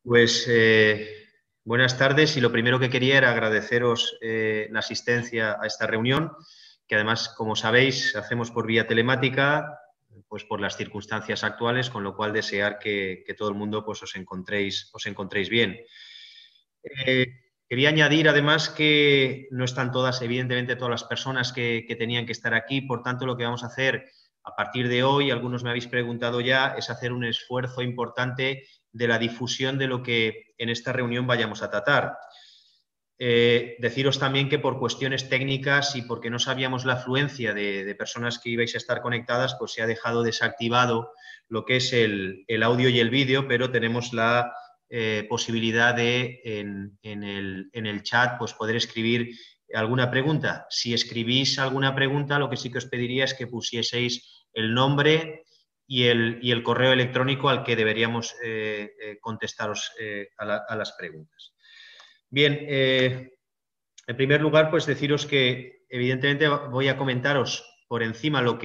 Pues buenas tardes, y lo primero que quería era agradeceros la asistencia a esta reunión, que además, como sabéis, hacemos por vía telemática, pues por las circunstancias actuales, con lo cual desear que todo el mundo pues, os encontréis bien. Quería añadir además que no están evidentemente todas las personas que tenían que estar aquí, por tanto lo que vamos a hacer a partir de hoy, algunos me habéis preguntado ya, es hacer un esfuerzo importante de la difusión de lo que en esta reunión vayamos a tratar. Deciros también que por cuestiones técnicas y porque no sabíamos la afluencia de personas que ibais a estar conectadas, pues se ha dejado desactivado lo que es el audio y el vídeo, pero tenemos la posibilidad de en el chat pues poder escribir alguna pregunta. Si escribís alguna pregunta, lo que sí que os pediría es que pusieseis el nombre y el correo electrónico al que deberíamos contestaros a las preguntas. Bien, en primer lugar, pues deciros que evidentemente voy a comentaros por encima de lo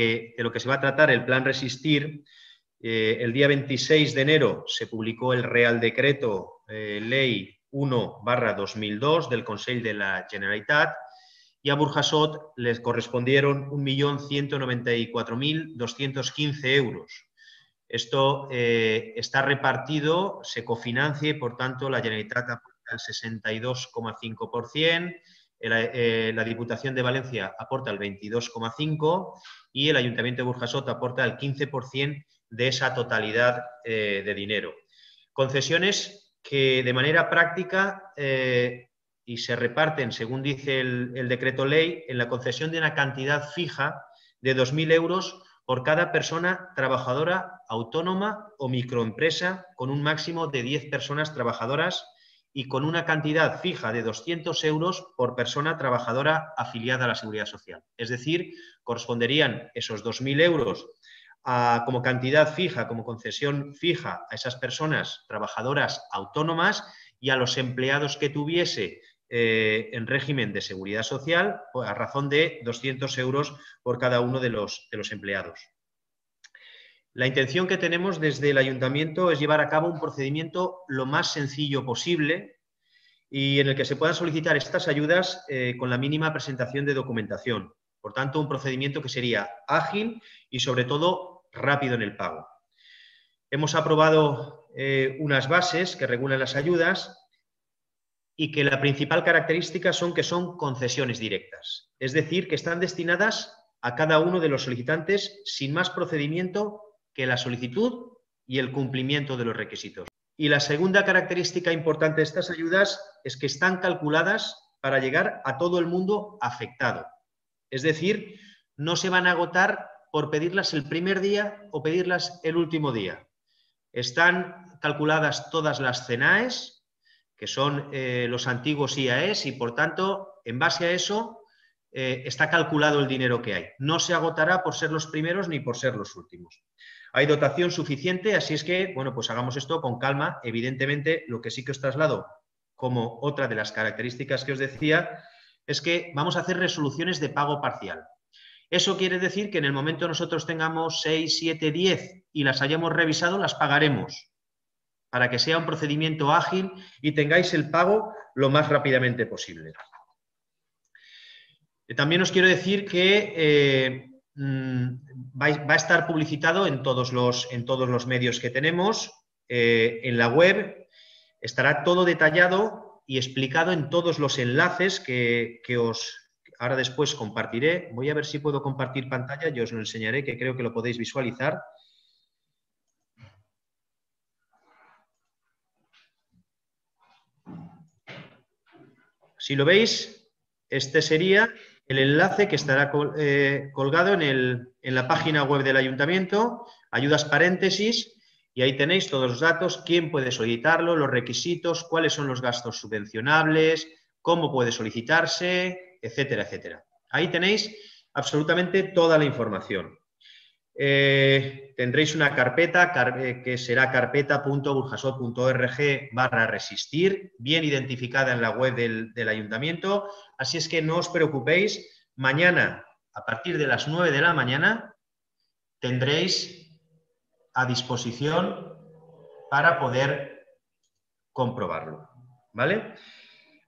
que se va a tratar el Plan Resistir. El día 26 de enero se publicó el Real Decreto Ley 1/2002 del Consell de la Generalitat, y a Burjasot les correspondieron 1.194.215 euros. Esto está repartido, se cofinancia y, por tanto, la Generalitat aporta el 62,5%, la Diputación de Valencia aporta el 22,5% y el Ayuntamiento de Burjasot aporta el 15% de esa totalidad de dinero. Concesiones que de manera práctica y se reparten, según dice el decreto ley, en la concesión de una cantidad fija de 2.000 euros por cada persona trabajadora autónoma o microempresa, con un máximo de 10 personas trabajadoras, y con una cantidad fija de 200 euros por persona trabajadora afiliada a la Seguridad Social. Es decir, corresponderían esos 2.000 euros como cantidad fija, como concesión fija a esas personas trabajadoras autónomas, y a los empleados que tuviese en régimen de seguridad social, a razón de 200 euros por cada uno de los empleados. La intención que tenemos desde el Ayuntamiento es llevar a cabo un procedimiento lo más sencillo posible y en el que se puedan solicitar estas ayudas con la mínima presentación de documentación. Por tanto, un procedimiento que sería ágil y, sobre todo, rápido en el pago. Hemos aprobado unas bases que regulan las ayudas y que la principal característica son que son concesiones directas, es decir, que están destinadas a cada uno de los solicitantes sin más procedimiento que la solicitud y el cumplimiento de los requisitos. Y la segunda característica importante de estas ayudas es que están calculadas para llegar a todo el mundo afectado. Es decir, no se van a agotar por pedirlas el primer día o pedirlas el último día. Están calculadas todas las CENAES, que son los antiguos IAES, y por tanto, en base a eso, está calculado el dinero que hay. No se agotará por ser los primeros ni por ser los últimos. Hay dotación suficiente, así es que, bueno, pues hagamos esto con calma. Evidentemente, lo que sí que os traslado como otra de las características que os decía es que vamos a hacer resoluciones de pago parcial. Eso quiere decir que en el momento nosotros tengamos 6, 7, 10 y las hayamos revisado, las pagaremos, para que sea un procedimiento ágil y tengáis el pago lo más rápidamente posible. También os quiero decir que va a estar publicitado en todos los medios que tenemos. En la web estará todo detallado y explicado en todos los enlaces que ahora después compartiré. Voy a ver si puedo compartir pantalla, yo os lo enseñaré, que creo que lo podéis visualizar. Si lo veis, este sería el enlace que estará colgado en la página web del Ayuntamiento, ayudas paréntesis, y ahí tenéis todos los datos, quién puede solicitarlo, los requisitos, cuáles son los gastos subvencionables, cómo puede solicitarse, etcétera, etcétera. Ahí tenéis absolutamente toda la información. Tendréis una carpeta que será carpeta.burjasot.org/resistir, bien identificada en la web del Ayuntamiento, así es que no os preocupéis. Mañana, a partir de las 9 de la mañana, tendréis a disposición para poder comprobarlo, ¿vale?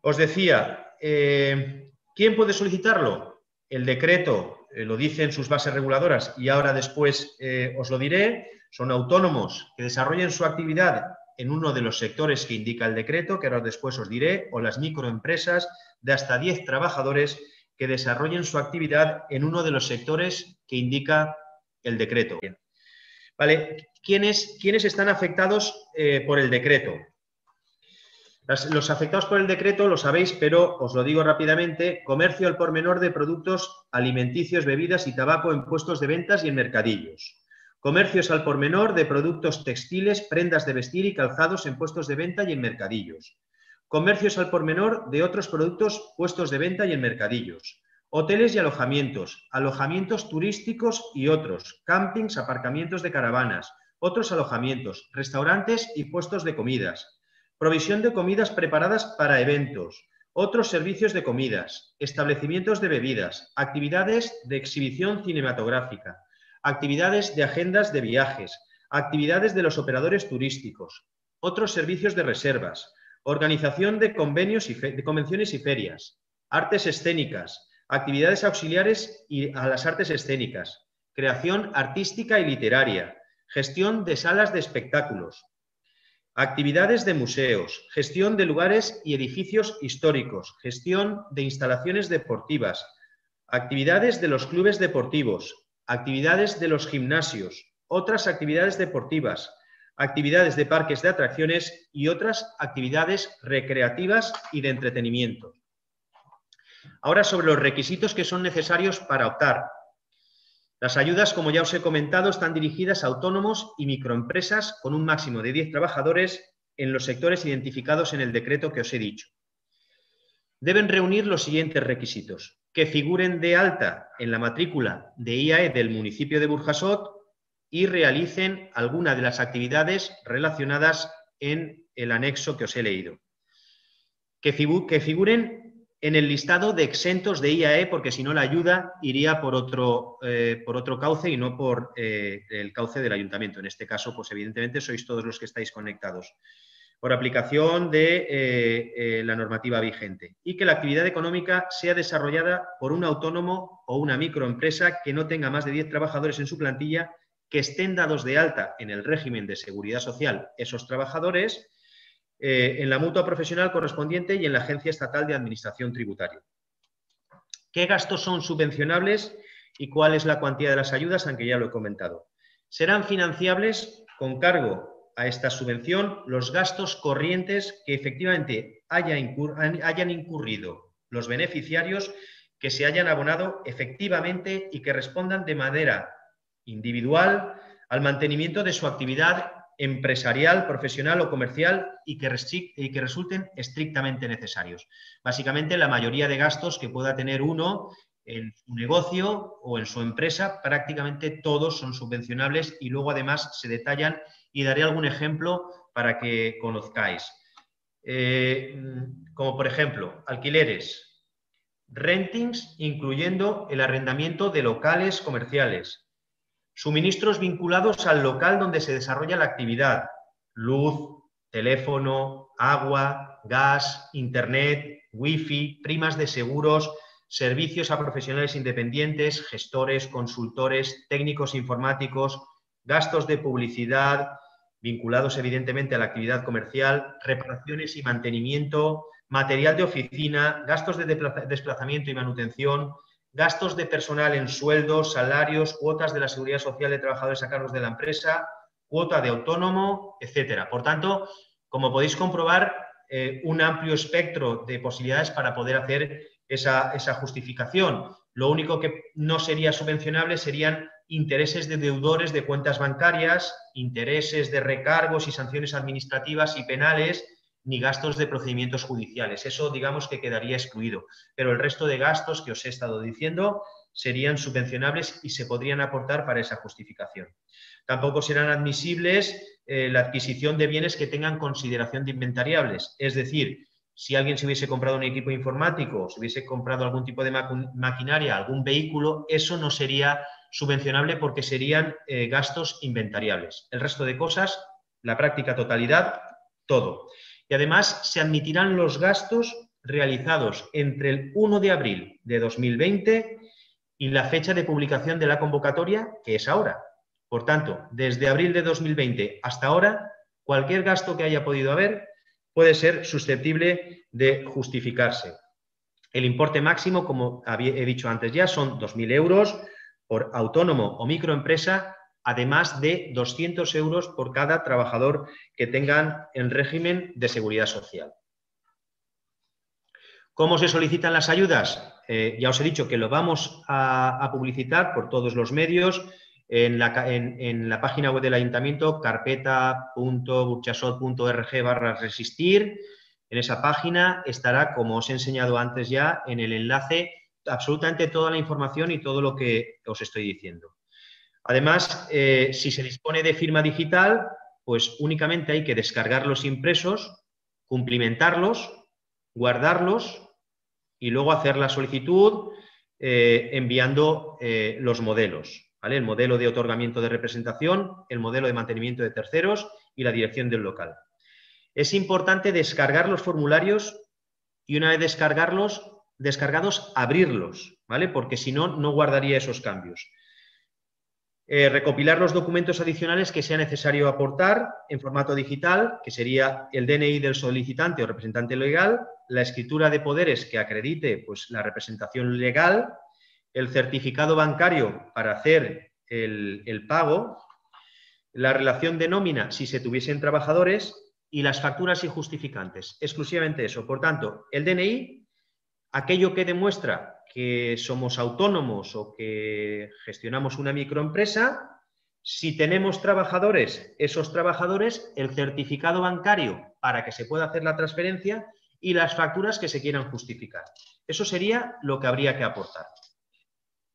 Os decía, ¿quién puede solicitarlo? El decreto lo dice en sus bases reguladoras y ahora después os lo diré. Son autónomos que desarrollen su actividad en uno de los sectores que indica el decreto, que ahora después os diré, o las microempresas de hasta 10 trabajadores que desarrollen su actividad en uno de los sectores que indica el decreto. Vale, ¿quiénes están afectados por el decreto? Los afectados por el decreto lo sabéis, pero os lo digo rápidamente: comercio al por menor de productos alimenticios, bebidas y tabaco en puestos de ventas y en mercadillos. Comercios al por menor de productos textiles, prendas de vestir y calzados en puestos de venta y en mercadillos. Comercios al por menor de otros productos, puestos de venta y en mercadillos. Hoteles y alojamientos, alojamientos turísticos y otros, campings, aparcamientos de caravanas, otros alojamientos, restaurantes y puestos de comidas. Provisión de comidas preparadas para eventos, otros servicios de comidas, establecimientos de bebidas, actividades de exhibición cinematográfica, actividades de agendas de viajes, actividades de los operadores turísticos, otros servicios de reservas, organización de convenciones y ferias, artes escénicas, actividades auxiliares a las artes escénicas, creación artística y literaria, gestión de salas de espectáculos, actividades de museos, gestión de lugares y edificios históricos, gestión de instalaciones deportivas, actividades de los clubes deportivos, actividades de los gimnasios, otras actividades deportivas, actividades de parques de atracciones y otras actividades recreativas y de entretenimiento. Ahora, sobre los requisitos que son necesarios para optar. Las ayudas, como ya os he comentado, están dirigidas a autónomos y microempresas con un máximo de 10 trabajadores en los sectores identificados en el decreto que os he dicho. Deben reunir los siguientes requisitos: que figuren de alta en la matrícula de IAE del municipio de Burjasot y realicen alguna de las actividades relacionadas en el anexo que os he leído. Que figuren en el listado de exentos de IAE, porque si no la ayuda iría por otro cauce y no por el cauce del ayuntamiento. En este caso, pues evidentemente sois todos los que estáis conectados, por aplicación de la normativa vigente. Y que la actividad económica sea desarrollada por un autónomo o una microempresa que no tenga más de 10 trabajadores en su plantilla, que estén dados de alta en el régimen de seguridad social esos trabajadores, en la mutua profesional correspondiente y en la Agencia Estatal de Administración Tributaria. ¿Qué gastos son subvencionables y cuál es la cuantía de las ayudas? Aunque ya lo he comentado. Serán financiables con cargo a esta subvención los gastos corrientes que efectivamente hayan incurrido los beneficiarios, que se hayan abonado efectivamente y que respondan de manera individual al mantenimiento de su actividad empresarial, profesional o comercial y que resulten estrictamente necesarios. Básicamente, la mayoría de gastos que pueda tener uno en su negocio o en su empresa, prácticamente todos son subvencionables y luego además se detallan y daré algún ejemplo para que conozcáis. Como por ejemplo, alquileres, rentings, incluyendo el arrendamiento de locales comerciales, suministros vinculados al local donde se desarrolla la actividad: luz, teléfono, agua, gas, internet, wifi, primas de seguros, servicios a profesionales independientes, gestores, consultores, técnicos informáticos, gastos de publicidad vinculados evidentemente a la actividad comercial, reparaciones y mantenimiento, material de oficina, gastos de desplazamiento y manutención, gastos de personal en sueldos, salarios, cuotas de la seguridad social de trabajadores a cargo de la empresa, cuota de autónomo, etcétera. Por tanto, como podéis comprobar, un amplio espectro de posibilidades para poder hacer esa justificación. Lo único que no sería subvencionable serían intereses de deudores de cuentas bancarias, intereses de recargos y sanciones administrativas y penales, ni gastos de procedimientos judiciales. Eso, digamos, que quedaría excluido. Pero el resto de gastos que os he estado diciendo serían subvencionables y se podrían aportar para esa justificación. Tampoco serán admisibles la adquisición de bienes que tengan consideración de inventariables. Es decir, si alguien se hubiese comprado un equipo informático, se hubiese comprado algún tipo de maquinaria, algún vehículo, eso no sería subvencionable porque serían gastos inventariables. El resto de cosas, la práctica totalidad, todo. Y además se admitirán los gastos realizados entre el 1 de abril de 2020 y la fecha de publicación de la convocatoria, que es ahora. Por tanto, desde abril de 2020 hasta ahora, cualquier gasto que haya podido haber puede ser susceptible de justificarse. El importe máximo, como he dicho antes ya, son 2.000 euros por autónomo o microempresa, además de 200 euros por cada trabajador que tengan en régimen de seguridad social. ¿Cómo se solicitan las ayudas? Ya os he dicho que lo vamos a publicitar por todos los medios en la página web del Ayuntamiento, carpeta.burchasot.org/resistir. En esa página estará, como os he enseñado antes ya, en el enlace absolutamente toda la información y todo lo que os estoy diciendo. Además, si se dispone de firma digital, pues únicamente hay que descargar los impresos, cumplimentarlos, guardarlos y luego hacer la solicitud enviando los modelos, ¿vale? El modelo de otorgamiento de representación, el modelo de mantenimiento de terceros y la dirección del local. Es importante descargar los formularios y una vez descargados, abrirlos, ¿vale? Porque si no, no guardaría esos cambios. Recopilar los documentos adicionales que sea necesario aportar en formato digital, que sería el DNI del solicitante o representante legal, la escritura de poderes que acredite pues, la representación legal, el certificado bancario para hacer el pago, la relación de nómina si se tuviesen trabajadores y las facturas y justificantes. Exclusivamente eso. Por tanto, el DNI, aquello que demuestra que somos autónomos o que gestionamos una microempresa, si tenemos trabajadores, esos trabajadores, el certificado bancario para que se pueda hacer la transferencia y las facturas que se quieran justificar. Eso sería lo que habría que aportar.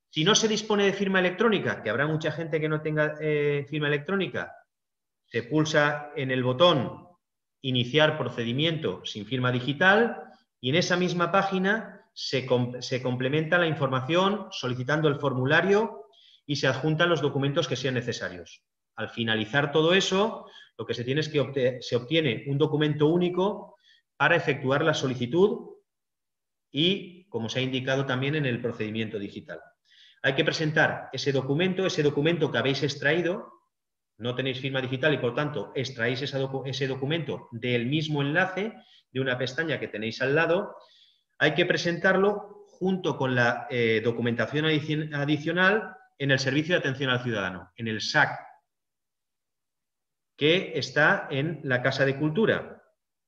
Si no se dispone de firma electrónica, que habrá mucha gente que no tenga firma electrónica, se pulsa en el botón Iniciar procedimiento sin firma digital y en esa misma página se complementa la información solicitando el formulario y se adjuntan los documentos que sean necesarios. Al finalizar todo eso, lo que se tiene es que se obtiene un documento único para efectuar la solicitud y, como se ha indicado también en el procedimiento digital. Hay que presentar ese documento que habéis extraído. No tenéis firma digital y, por tanto, extraéis ese documento del mismo enlace de una pestaña que tenéis al lado. Hay que presentarlo junto con la documentación adicional en el Servicio de Atención al Ciudadano, en el SAC, que está en la Casa de Cultura,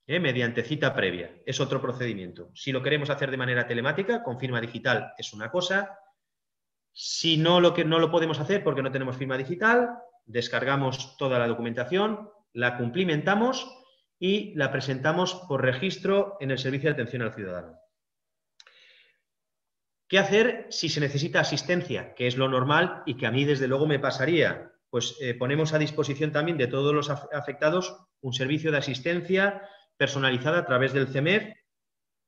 mediante cita previa. Es otro procedimiento. Si lo queremos hacer de manera telemática, con firma digital es una cosa. Si no lo podemos hacer porque no tenemos firma digital, descargamos toda la documentación, la cumplimentamos y la presentamos por registro en el Servicio de Atención al Ciudadano. ¿Qué hacer si se necesita asistencia? Que es lo normal y que a mí desde luego me pasaría. Pues ponemos a disposición también de todos los afectados un servicio de asistencia personalizada a través del CEMEF,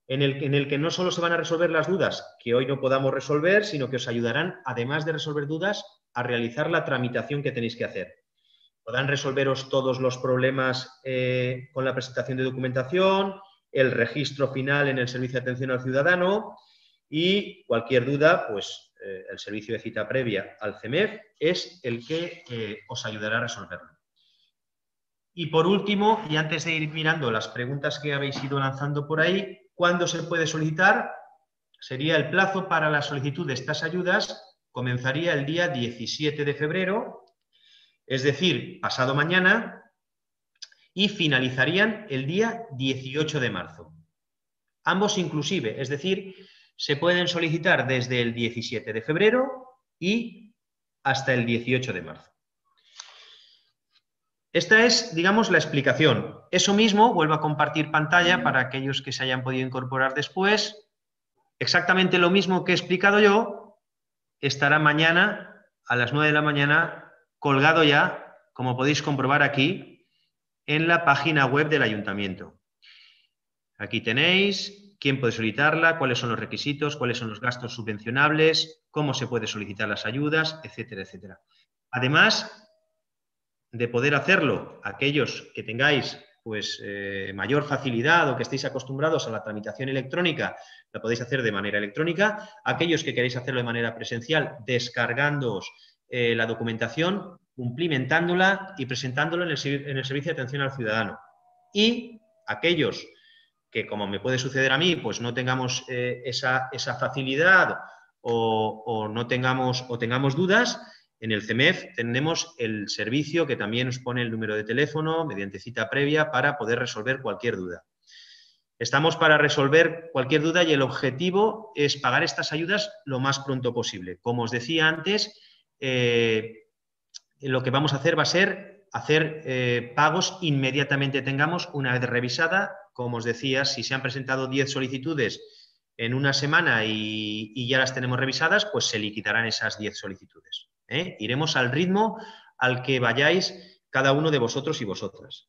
en el que no solo se van a resolver las dudas que hoy no podamos resolver, sino que os ayudarán, además de resolver dudas, a realizar la tramitación que tenéis que hacer. Podrán resolveros todos los problemas con la presentación de documentación, el registro final en el Servicio de Atención al Ciudadano y cualquier duda, pues el servicio de cita previa al CEMEF es el que os ayudará a resolverlo. Y por último, y antes de ir mirando las preguntas que habéis ido lanzando por ahí, ¿cuándo se puede solicitar? Sería el plazo para la solicitud de estas ayudas, comenzaría el día 17 de febrero, es decir, pasado mañana, y finalizarían el día 18 de marzo. Ambos inclusive, es decir, se pueden solicitar desde el 17 de febrero y hasta el 18 de marzo. Esta es, digamos, la explicación. Eso mismo, vuelvo a compartir pantalla para aquellos que se hayan podido incorporar después. Exactamente lo mismo que he explicado yo estará mañana a las 9 de la mañana colgado ya, como podéis comprobar aquí, en la página web del Ayuntamiento. Aquí tenéis quién puede solicitarla, cuáles son los requisitos, cuáles son los gastos subvencionables, cómo se puede solicitar las ayudas, etcétera, etcétera. Además de poder hacerlo, aquellos que tengáis pues, mayor facilidad o que estéis acostumbrados a la tramitación electrónica, la podéis hacer de manera electrónica. Aquellos que queréis hacerlo de manera presencial, descargándoos la documentación, cumplimentándola y presentándola en el servicio de atención al ciudadano. Y aquellos que, como me puede suceder a mí, pues no tengamos esa facilidad o tengamos dudas, en el CEMEF tenemos el servicio que también os pone el número de teléfono mediante cita previa para poder resolver cualquier duda. Estamos para resolver cualquier duda y el objetivo es pagar estas ayudas lo más pronto posible. Como os decía antes, lo que vamos a hacer va a ser hacer pagos inmediatamente tengamos, una vez revisada. Como os decía, si se han presentado 10 solicitudes en una semana y ya las tenemos revisadas, pues se liquidarán esas 10 solicitudes. Iremos al ritmo al que vayáis cada uno de vosotros y vosotras.